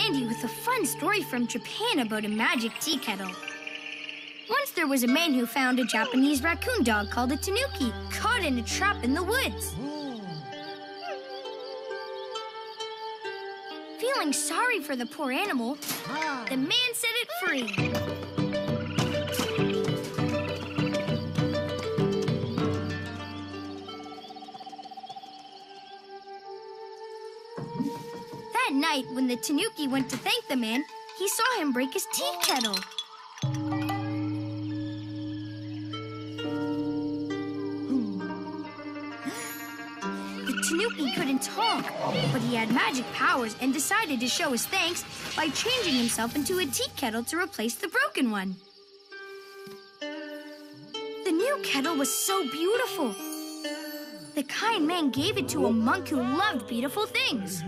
Sandy with a fun story from Japan about a magic tea kettle. Once there was a man who found a Japanese raccoon dog called a tanuki, caught in a trap in the woods. Feeling sorry for the poor animal, the man set it free. That night, when the tanuki went to thank the man, he saw him break his tea kettle. The tanuki couldn't talk, but he had magic powers and decided to show his thanks by changing himself into a tea kettle to replace the broken one. The new kettle was so beautiful. The kind man gave it to a monk who loved beautiful things.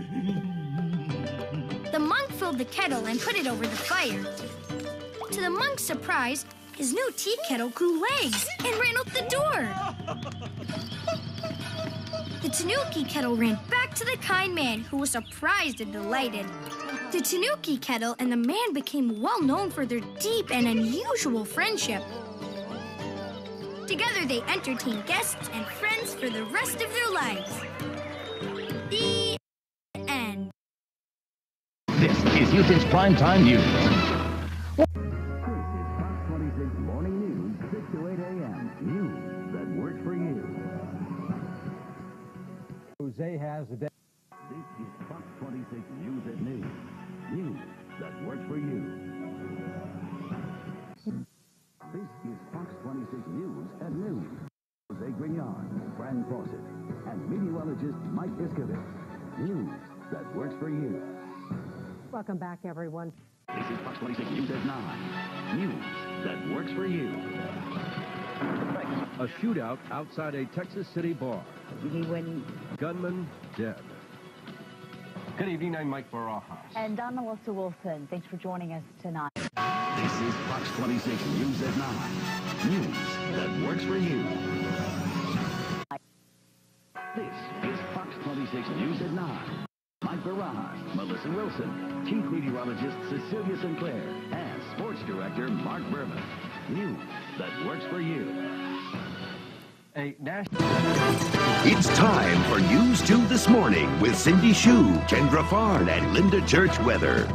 The monk filled the kettle and put it over the fire. To the monk's surprise, his new tea kettle grew legs and ran out the door. The tanuki kettle ran back to the kind man, who was surprised and delighted. The tanuki kettle and the man became well known for their deep and unusual friendship. Together they entertained guests and friends for the rest of their lives. The end. This is Houston's primetime news. This is Fox 26 Morning News, 6 to 8 a.m. News that works for you. Jose has the day. This is Fox 26 News at noon. News that works for you. This is Fox 26 News at noon. Jose Grignon, Fran Fawcett, and meteorologist Mike Iscovich. News that works for you. Welcome back, everyone. This is Fox 26 News at 9. News that works for you. A shootout outside a Texas City bar. Gunman dead. Good evening, I'm Mike Barajas. And I'm Melissa Wilson. Thanks for joining us tonight. This is Fox 26 News at 9. News that works for you. This is Fox 26 News at 9. Mike Barajas, Melissa Wilson, Chief Meteorologist Cecilia Sinclair, and Sports Director Mark Berman. News that works for you. It's time for News 2 This Morning with Cindy Shue, Kendra Farn, and Linda Church Weather.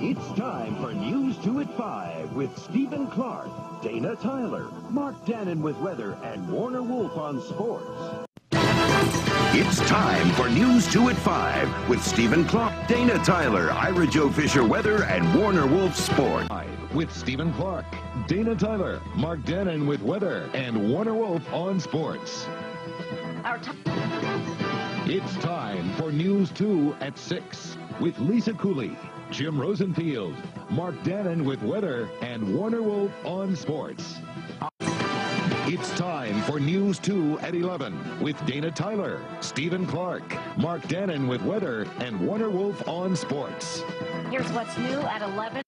It's time for News 2 at 5 with Stephen Clark, Dana Tyler, Mark Dannon with weather, and Warner Wolf on sports. It's time for News 2 at 5 with Stephen Clark, Dana Tyler, Ira Joe Fisher weather, and Warner Wolf Sport. With Stephen Clark, Dana Tyler, Mark Dannon with weather, and Warner Wolf on sports. It's time for News 2 at 6 with Lisa Cooley, Jim Rosenfield, Mark Dannon with weather, and Warner Wolf on sports. It's time for News 2 at 11 with Dana Tyler, Stephen Clark, Mark Dannon with weather, and Warner Wolf on sports. Here's what's new at 11.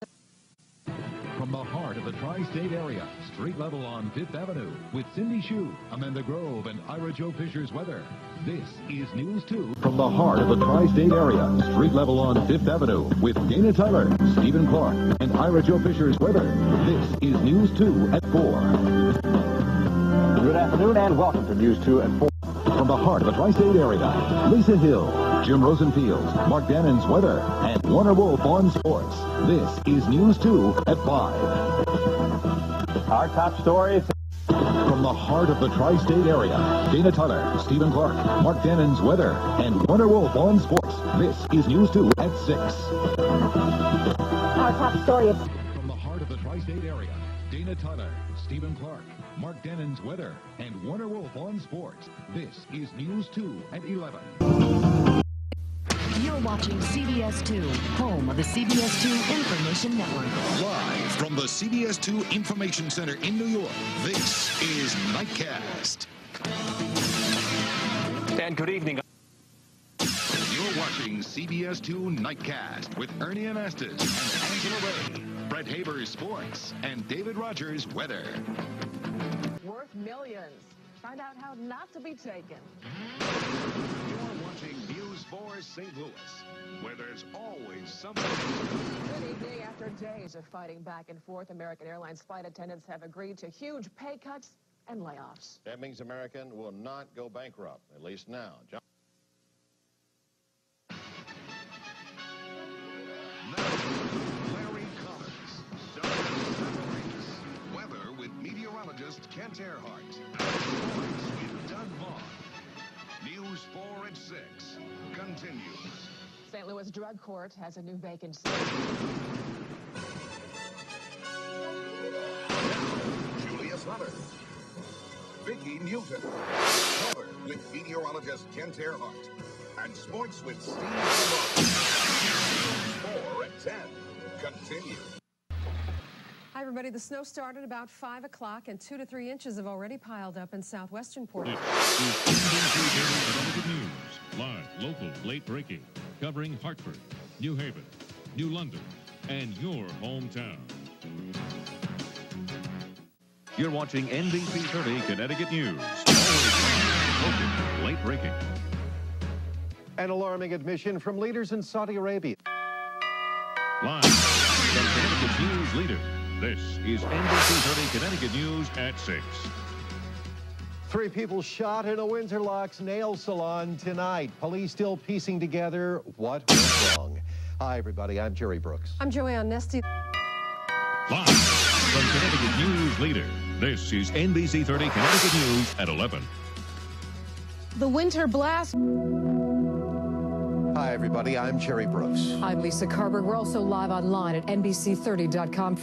From the heart of the tri-state area, street level on 5th Avenue with Cindy Shue, Amanda Grove, and Ira Joe Fisher's weather. This is News 2. From the heart of the tri-state area, street level on 5th Avenue with Dana Tyler, Stephen Clark, and Ira Joe Fisher's weather. This is News 2 at 4. Good afternoon and welcome to News 2 at 4. From the heart of the tri-state area, Lisa Hill, Jim Rosenfield, Mark Dannon's weather, and Warner Wolf on sports. This is News 2 at 5. Our top stories. From the heart of the tri-state area, Dana Tyler, Stephen Clark, Mark Dannon's weather, and Warner Wolf on sports. This is News 2 at 6. Our top story is... From the heart of the tri-state area, Dana Tyler, Stephen Clark, Mark Dannon's weather, and Warner Wolf on sports. This is News 2 at 11. You're watching CBS 2, home of the CBS 2 Information Network. Live from the CBS 2 Information Center in New York, this is Nightcast. And good evening. You're watching CBS 2 Nightcast with Ernie Anastas and Angela Ray, Brett Haber's sports, and David Rogers' weather. Worth millions. Find out how not to be taken. You're watching News for St. Louis, where there's always something. Good evening. After days of fighting back and forth, American Airlines flight attendants have agreed to huge pay cuts and layoffs. That means American will not go bankrupt, at least now. Larry Collins, weather with meteorologist Kent Earhart, sports with Doug Vaughn. News 4 at 6 continues. St. Louis Drug Court has a new vacancy. Julius Hunter. Vicki Newton. Color with meteorologist Kent Earhart. And sports with Steve News 4 at 10 continue. Hi, everybody. The snow started about 5 o'clock, and 2 to 3 inches have already piled up in southwestern Portland. News, live, local, late breaking, covering Hartford, New Haven, New London, and your hometown. You're watching NBC 30 Connecticut News. Always live, local, late breaking. An alarming admission from leaders in Saudi Arabia. Live from Connecticut's news leader, this is NBC 30 Connecticut News at 6. 3 people shot in a Windsor Locks nail salon tonight. Police still piecing together what went wrong. Hi, everybody. I'm Jerry Brooks. I'm Joanne Nesty. Live from Connecticut News leader, this is NBC 30 Connecticut News at 11. The winter blast. Hi, everybody. I'm Jerry Brooks. I'm Lisa Carberg. We're also live online at NBC30.com.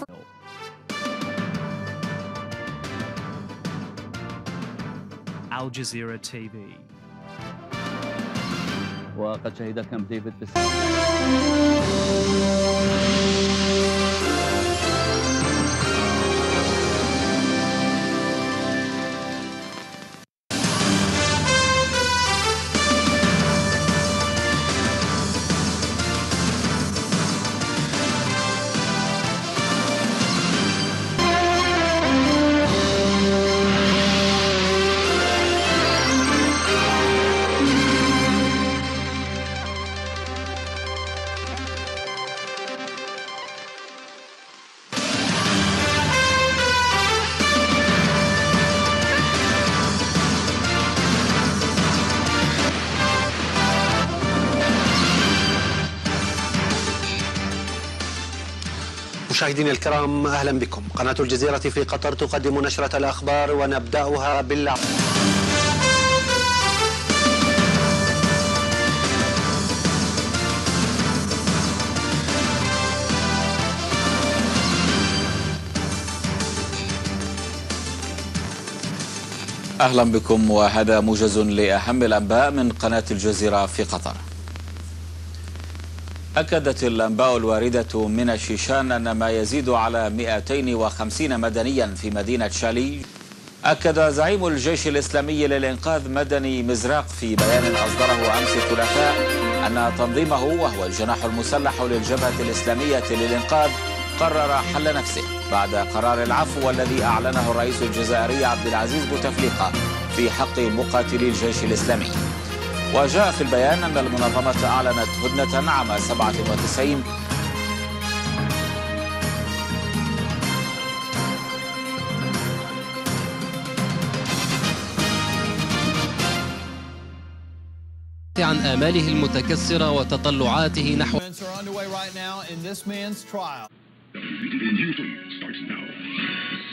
Aljazeera TV. وقد شهد كامب ديفيد مشاهدينا الكرام، أهلا بكم. قناة الجزيرة في قطر تقدم نشرة الأخبار ونبدأها أهلا بكم، وهذا موجز لأهم الأنباء من قناة الجزيرة في قطر. أكدت الأنباء الواردة من الشيشان أن ما يزيد على 250 مدنيا في مدينة شالي. أكد زعيم الجيش الإسلامي للإنقاذ مدني مزراق في بيان أصدره أمس الثلاثاء أن تنظيمه، وهو الجناح المسلح للجبهة الإسلامية للإنقاذ، قرر حل نفسه بعد قرار العفو الذي أعلنه الرئيس الجزائري عبد العزيز بوتفليقة في حق مقاتلي الجيش الإسلامي. وجاء في البيان أن المنظمة أعلنت هدنة عام 97 عن آماله المتكسرة وتطلعاته نحو WVIT News starts now.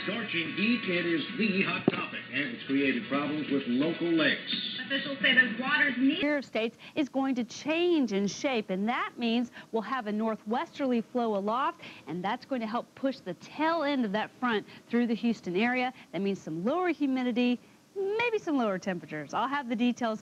Scorching heat, it is the hot topic, and it's created problems with local lakes. Officials say those waters near states is going to change in shape, and that means we'll have a northwesterly flow aloft, and that's going to help push the tail end of that front through the Houston area. That means some lower humidity, maybe some lower temperatures. I'll have the details.